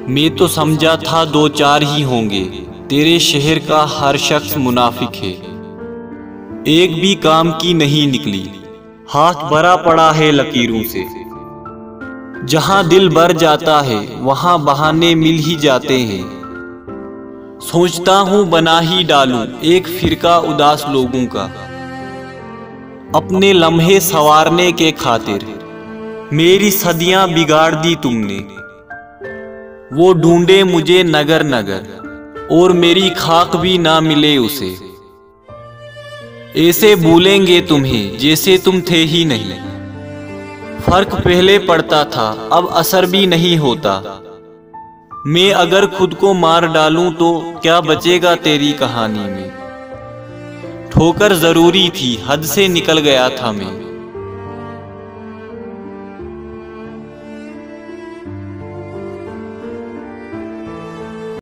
मैं तो समझा था दो चार ही होंगे, तेरे शहर का हर शख्स मुनाफिक है। एक भी काम की नहीं निकली, हाथ भरा पड़ा है लकीरों से। जहां दिल भर जाता है वहां बहाने मिल ही जाते हैं। सोचता हूं बना ही डालूं एक फिरका उदास लोगों का, अपने लम्हे संवारने के खातिर मेरी सदियां बिगाड़ दी तुमने। वो ढूंढे मुझे नगर नगर और मेरी खाक भी ना मिले उसे। ऐसे भूलेंगे तुम्हें जैसे तुम थे ही नहीं। फर्क पहले पड़ता था अब असर भी नहीं होता। मैं अगर खुद को मार डालूं तो क्या बचेगा तेरी कहानी में। ठोकर जरूरी थी, हद से निकल गया था मैं।